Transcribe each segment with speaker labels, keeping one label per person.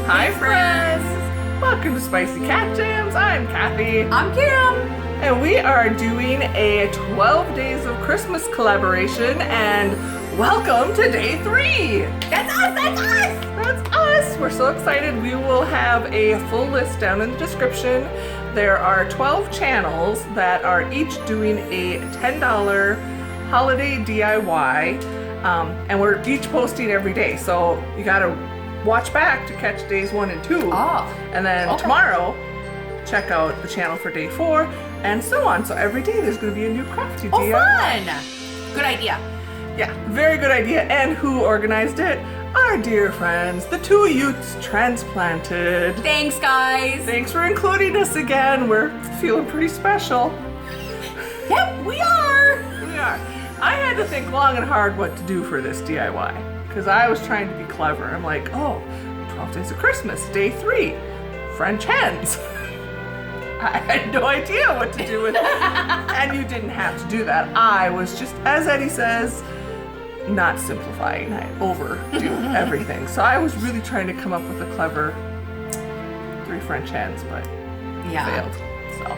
Speaker 1: Hi friends! Welcome to SpiceyCatJams. I'm Kathy.
Speaker 2: I'm Kim.
Speaker 1: And we are doing a 12 Days of Christmas collaboration, and welcome to day 3!
Speaker 2: That's us! That's us!
Speaker 1: That's us! We're so excited. We will have a full list down in the description. There are 12 channels that are each doing a $10 holiday DIY, and we're each posting every day. So you gotta watch back to catch days 1 and 2.
Speaker 2: Oh.
Speaker 1: And then tomorrow, check out the channel for day 4, and so on. So every day there's going to be a new crafty DIY.
Speaker 2: Fun! Good idea.
Speaker 1: Yeah, very good idea. And who organized it? Our dear friends, the twoyoots transplanted.
Speaker 2: Thanks, guys.
Speaker 1: Thanks for including us again. We're feeling pretty special.
Speaker 2: Yep, we are.
Speaker 1: We are. I had to think long and hard what to do for this DIY. Because I was trying to be clever. I'm like, oh, 12 Days of Christmas, day 3, French hens. I had no idea what to do with it. And you didn't have to do that. I was just, as Eddie says, not simplifying. I overdo everything. So I was really trying to come up with a clever 3 French hens, but failed. So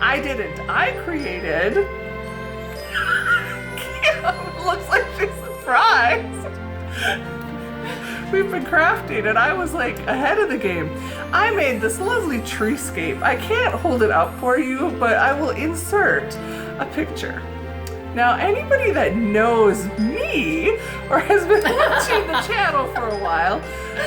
Speaker 1: I didn't. I created, Kim looks like she's surprised. We've been crafting, and I was like ahead of the game. I made this lovely treescape. I can't hold it up for you, but I will insert a picture. Now, anybody that knows me or has been watching the channel for a while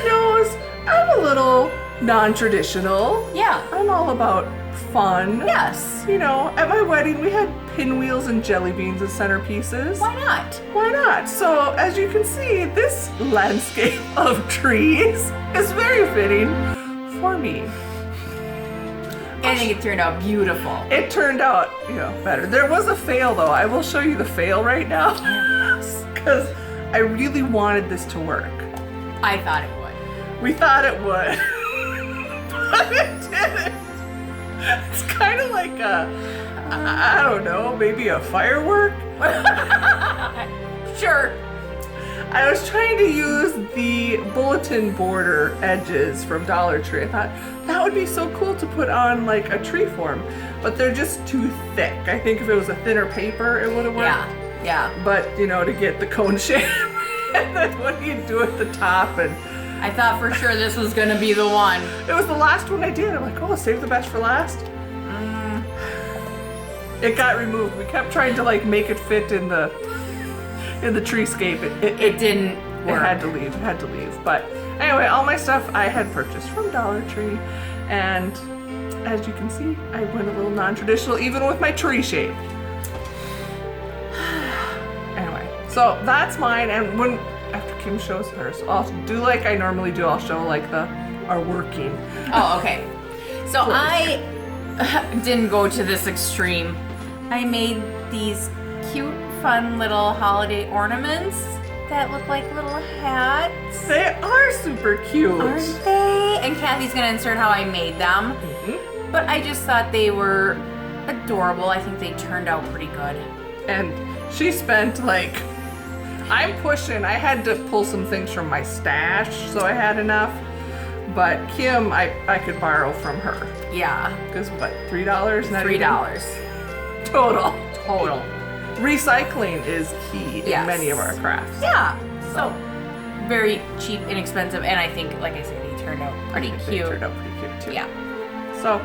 Speaker 1: knows I'm a little non-traditional.
Speaker 2: Yeah.
Speaker 1: I'm all about fun.
Speaker 2: Yes.
Speaker 1: You know, at my wedding we had pinwheels and jelly beans as centerpieces.
Speaker 2: Why not?
Speaker 1: Why not? So, as you can see, this landscape of trees is very fitting for me.
Speaker 2: I think it turned out beautiful.
Speaker 1: It turned out, better. There was a fail though. I will show you the fail right now. Because I really wanted this to work.
Speaker 2: I thought it would.
Speaker 1: We thought it would. But it didn't. It's kind of like I don't know, maybe a firework?
Speaker 2: Sure.
Speaker 1: I was trying to use the bulletin border edges from Dollar Tree. I thought that would be so cool to put on like a tree form, but they're just too thick. I think if it was a thinner paper, it would have worked.
Speaker 2: Yeah.
Speaker 1: But, to get the cone shape, and then what do you do at the top? And
Speaker 2: I thought for sure this was going to be the one.
Speaker 1: it was the last one I did. I'm like, oh, save the best for last. It got removed. We kept trying to like make it fit in the treescape.
Speaker 2: It didn't work.
Speaker 1: It had to leave. But anyway, all my stuff I had purchased from Dollar Tree, and as you can see, I went a little non-traditional even with my tree shape. Anyway, so that's mine, and after Kim shows hers, I'll do like I normally do. I'll show like our working.
Speaker 2: Oh, okay. So I didn't go to this extreme. I made these cute, fun little holiday ornaments that look like little hats.
Speaker 1: They are super cute.
Speaker 2: Aren't they? And Kathy's gonna insert how I made them.
Speaker 1: Mm-hmm.
Speaker 2: But I just thought they were adorable. I think they turned out pretty good.
Speaker 1: And she spent like, I'm pushing. I had to pull some things from my stash, so I had enough. But Kim, I could borrow from her.
Speaker 2: Yeah.
Speaker 1: Because what, $3? Not
Speaker 2: $3.
Speaker 1: Total. Recycling is key in many of our crafts.
Speaker 2: Yeah. So very cheap, inexpensive, and I think, like I said, they turned out pretty cute.
Speaker 1: They turned out pretty cute too.
Speaker 2: Yeah.
Speaker 1: So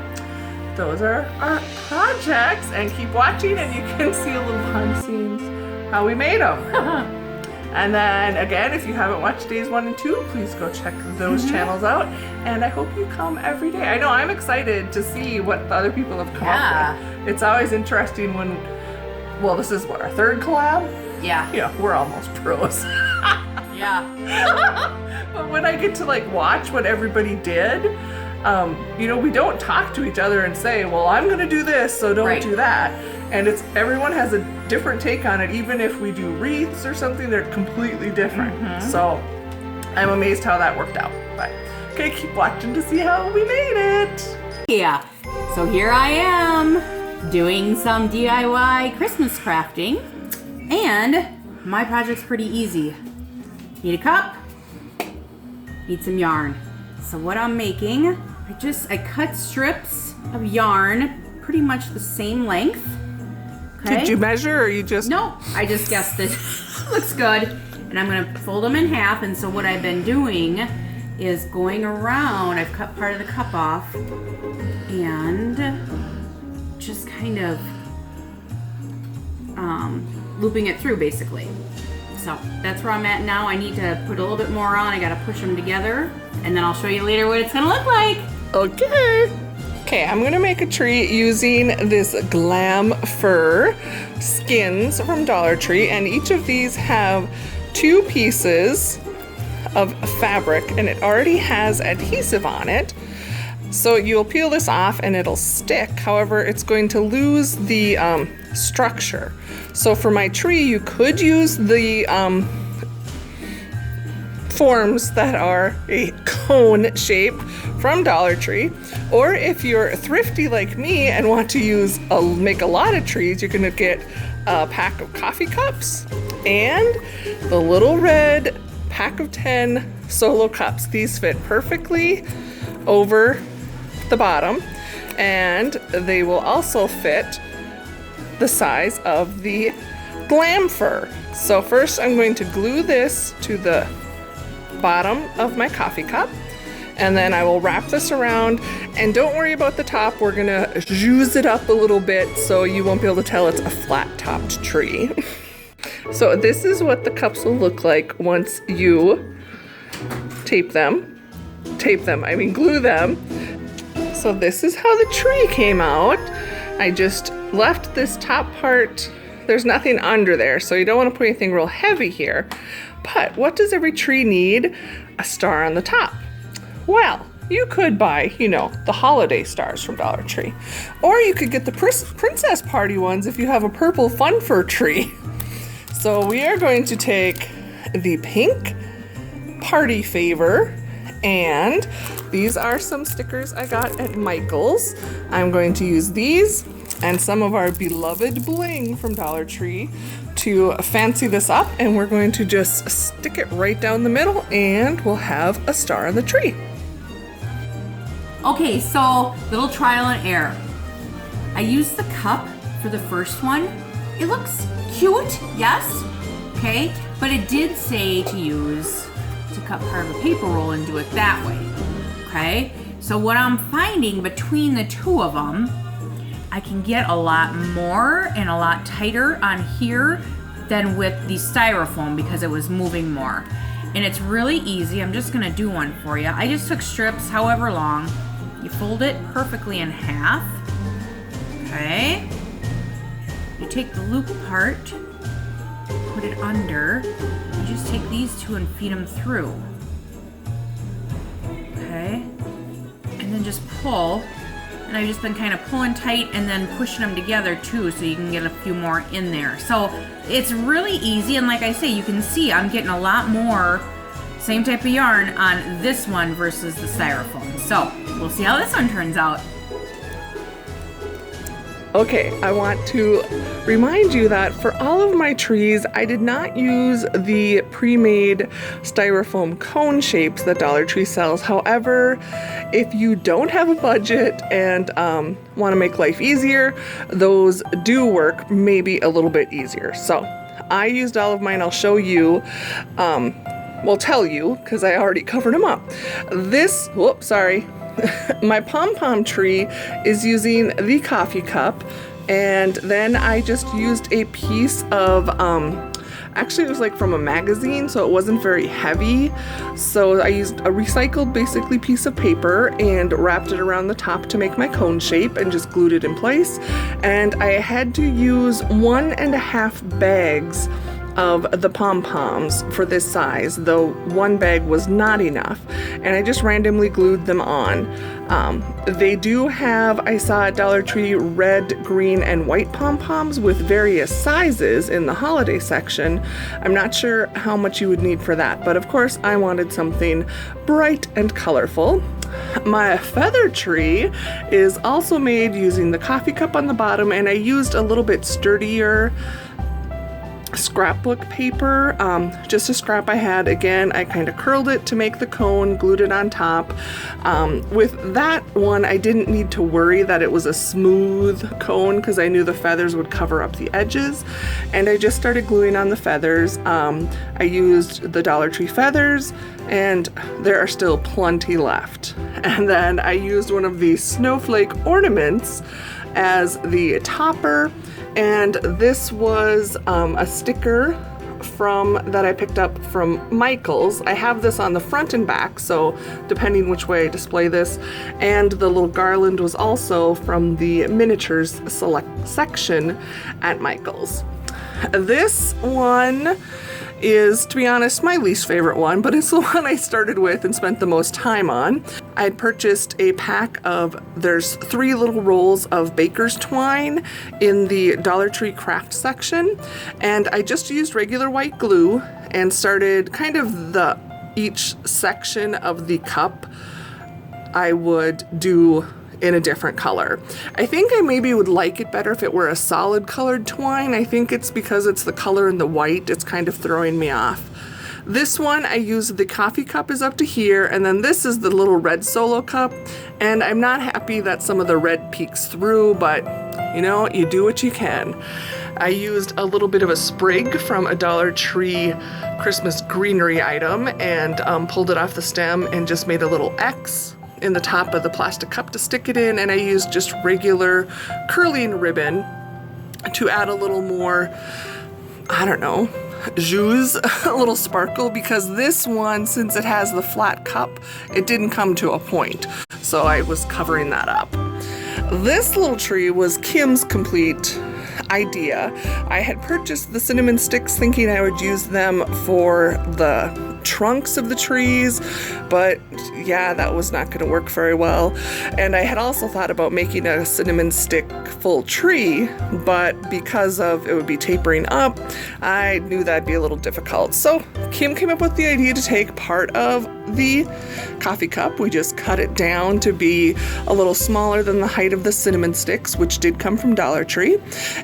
Speaker 1: those are our projects, and keep watching and you can see a little behind the scenes how we made them. And then again, if you haven't watched days 1 and 2, please go check those channels out. And I hope you come every day. I know I'm excited to see what the other people have come up with. It's always interesting when, well, this is what, our 3rd collab?
Speaker 2: Yeah.
Speaker 1: Yeah, we're almost pros.
Speaker 2: Yeah.
Speaker 1: But when I get to like watch what everybody did, we don't talk to each other and say, well, I'm gonna do this, so don't do that. And everyone has a different take on it. Even if we do wreaths or something, they're completely different. So I'm amazed how that worked out. But okay, keep watching to see how we made it.
Speaker 2: Yeah, so here I am doing some DIY Christmas crafting. And my project's pretty easy. Need a cup, need some yarn. So what I'm making, I cut strips of yarn pretty much the same length. Okay?
Speaker 1: Did you measure or you just?
Speaker 2: No, I just guessed it. Looks good. And I'm gonna fold them in half. And so what I've been doing is going around, I've cut part of the cup off and just kind of looping it through basically. So that's where I'm at now. I need to put a little bit more on. I gotta push them together and then I'll show you later what it's gonna look like.
Speaker 1: Okay. Okay, I'm gonna make a tree using this glam fir skins from Dollar Tree, and each of these have 2 pieces of fabric and it already has adhesive on it. So you'll peel this off and it'll stick. However, it's going to lose the structure. So for my tree, you could use the forms that are a cone shape from Dollar Tree, or if you're thrifty like me and want to make a lot of trees, you're gonna get a pack of coffee cups and the little red pack of 10 solo cups. These fit perfectly over the bottom, and they will also fit the size of the glam fir. So first I'm going to glue this to the bottom of my coffee cup, and then I will wrap this around, and don't worry about the top. We're gonna zhuzh it up a little bit so you won't be able to tell it's a flat-topped tree. So this is what the cups will look like once you glue them. So this is how the tree came out. I just left this top part, there's nothing under there, so you don't want to put anything real heavy here. But what does every tree need? A star on the top. Well, you could buy, the holiday stars from Dollar Tree. Or you could get the princess party ones if you have a purple fun fir tree. So we are going to take the pink party favor, and these are some stickers I got at Michael's. I'm going to use these and some of our beloved bling from Dollar Tree to fancy this up, and we're going to just stick it right down the middle and we'll have a star on the tree.
Speaker 2: Okay, so little trial and error. I used the cup for the first one. It looks cute, yes, okay, but it did say to cut part of a paper roll and do it that way, okay? So what I'm finding between the two of them, I can get a lot more and a lot tighter on here than with the styrofoam because it was moving more. And it's really easy. I'm just gonna do one for you. I just took strips, however long. You fold it perfectly in half, okay? You take the loop part, put it under. You just take these two and feed them through, okay? And then just pull. And I've just been kind of pulling tight and then pushing them together too, so you can get a few more in there. So it's really easy, and like I say, you can see I'm getting a lot more same type of yarn on this one versus the styrofoam. So we'll see how this one turns out.
Speaker 1: Okay, I want to remind you that for all of my trees, I did not use the pre-made styrofoam cone shapes that Dollar Tree sells. However, if you don't have a budget and want to make life easier, those do work maybe a little bit easier. So I used all of mine. I'll show you, tell you, because I already covered them up. My pom-pom tree is using the coffee cup, and then I just used a piece of, actually it was like from a magazine, so it wasn't very heavy. So I used a recycled basically piece of paper and wrapped it around the top to make my cone shape and just glued it in place. And I had to use 1.5 bags of the pom-poms for this size, though one bag was not enough, and I just randomly glued them on. They do have, I saw at Dollar Tree, red, green, and white pom-poms with various sizes in the holiday section. I'm not sure how much you would need for that, but of course I wanted something bright and colorful. My feather tree is also made using the coffee cup on the bottom, and I used a little bit sturdier scrapbook paper, just a scrap I had. Again, I kind of curled it to make the cone, glued it on top. With that one, I didn't need to worry that it was a smooth cone because I knew the feathers would cover up the edges, and I just started gluing on the feathers. I used the Dollar Tree feathers, and there are still plenty left. And then I used one of these snowflake ornaments as the topper, and this was a sticker that I picked up from Michael's. I have this on the front and back, so depending which way I display this. And the little garland was also from the miniatures section at Michael's. This one is, to be honest, my least favorite one, but it's the one I started with and spent the most time on. I'd purchased a pack of, there's 3 little rolls of baker's twine in the Dollar Tree craft section, and I just used regular white glue and started kind of each section of the cup I would do in a different color. I think I maybe would like it better if it were a solid colored twine. I think it's because it's the color in the white, it's kind of throwing me off. This one I used, the coffee cup is up to here, and then this is the little red solo cup, and I'm not happy that some of the red peeks through, but you know, you do what you can. I used a little bit of a sprig from a Dollar Tree Christmas greenery item and pulled it off the stem and just made a little X in the top of the plastic cup to stick it in, and I used just regular curling ribbon to add a little more, I don't know, jus, a little sparkle, because this one, since it has the flat cup, it didn't come to a point, so I was covering that up. This little tree was Kim's complete idea. I had purchased the cinnamon sticks thinking I would use them for the trunks of the trees, but yeah, that was not going to work very well. And I had also thought about making a cinnamon stick full tree, but because of it would be tapering up, I knew that'd be a little difficult. So Kim came up with the idea to take part of the coffee cup. We just cut it down to be a little smaller than the height of the cinnamon sticks, which did come from Dollar Tree.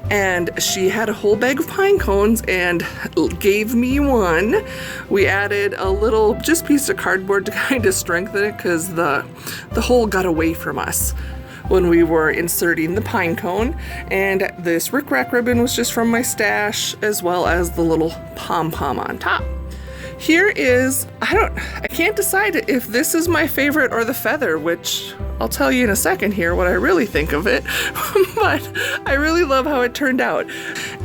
Speaker 1: And she had a whole bag of pine cones and gave me one. We added a little just piece of cardboard to kind of strengthen it because the hole got away from us when we were inserting the pine cone. And this rickrack ribbon was just from my stash, as well as the little pom-pom on top. Here is, I can't decide if this is my favorite or the feather, which I'll tell you in a second here what I really think of it, but I really love how it turned out.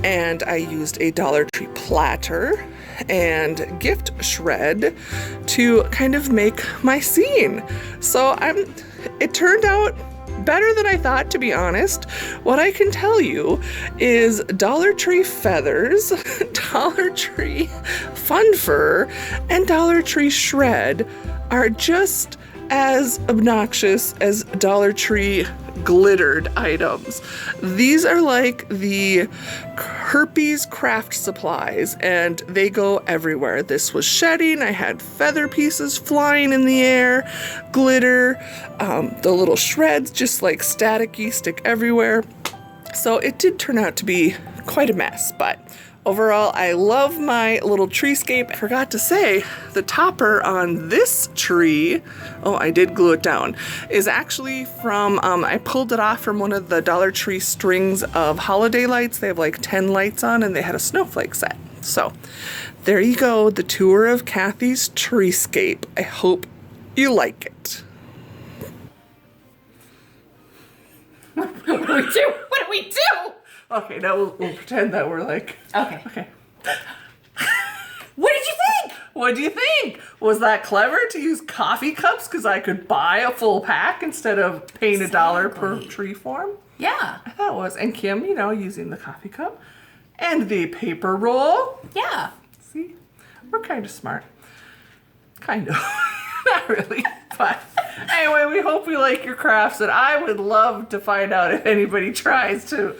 Speaker 1: And I used a Dollar Tree platter and gift shred to kind of make my scene. So it turned out better than I thought, to be honest. What I can tell you is Dollar Tree feathers, Dollar Tree fun fur, and Dollar Tree shred are just as obnoxious as Dollar Tree glittered items. These are like the herpes craft supplies, and they go everywhere. This was shedding. I had feather pieces flying in the air, glitter, the little shreds just like staticky stick everywhere. So it did turn out to be quite a mess, but overall, I love my little treescape. I forgot to say, the topper on this tree, oh, I did glue it down, is actually from, I pulled it off from one of the Dollar Tree strings of holiday lights. They have like 10 lights on, and they had a snowflake set. So there you go, the tour of Kathy's treescape. I hope you like it.
Speaker 2: What do we do? What do we do?
Speaker 1: Okay, now we'll pretend that we're like...
Speaker 2: Okay. What did you think?
Speaker 1: What do you think? Was that clever to use coffee cups because I could buy a full pack instead of paying $1 per tree form?
Speaker 2: Yeah.
Speaker 1: I thought it was. And Kim, using the coffee cup and the paper roll.
Speaker 2: Yeah.
Speaker 1: See? We're kind of smart. Kind of. Not really, but anyway, we hope you like your crafts, and I would love to find out if anybody tries to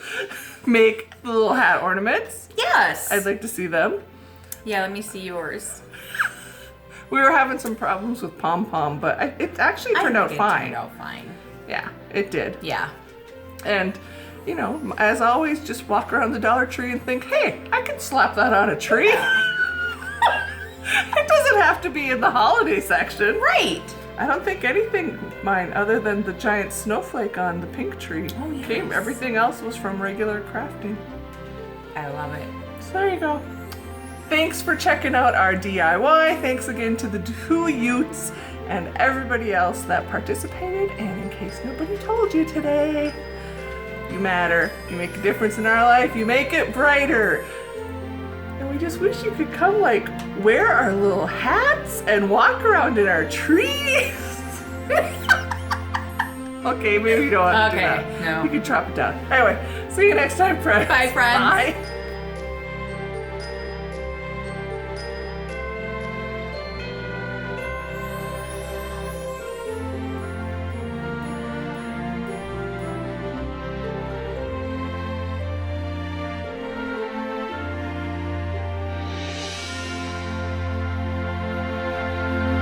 Speaker 1: make the little hat ornaments.
Speaker 2: Yes.
Speaker 1: I'd like to see them.
Speaker 2: Yeah, let me see yours.
Speaker 1: We were having some problems with pom-pom, but it actually turned out fine.
Speaker 2: It turned out fine.
Speaker 1: Yeah, it did.
Speaker 2: Yeah.
Speaker 1: And you know, as always, just walk around the Dollar Tree and think, hey, I could slap that on a tree. It doesn't have to be in the holiday section.
Speaker 2: Right.
Speaker 1: I don't think anything mine other than the giant snowflake on the pink tree came.
Speaker 2: Yes.
Speaker 1: Everything else was from regular crafting.
Speaker 2: I love it.
Speaker 1: So there you go. Thanks for checking out our DIY. Thanks again to the twoyoots and everybody else that participated. And in case nobody told you today, you matter. You make a difference in our life. You make it brighter. And we just wish you could come like wear our little hats and walk around in our trees. Okay, maybe you don't want to do that.
Speaker 2: No.
Speaker 1: You can drop it down. Anyway, see you next time, friends.
Speaker 2: Bye, friends.
Speaker 1: Bye.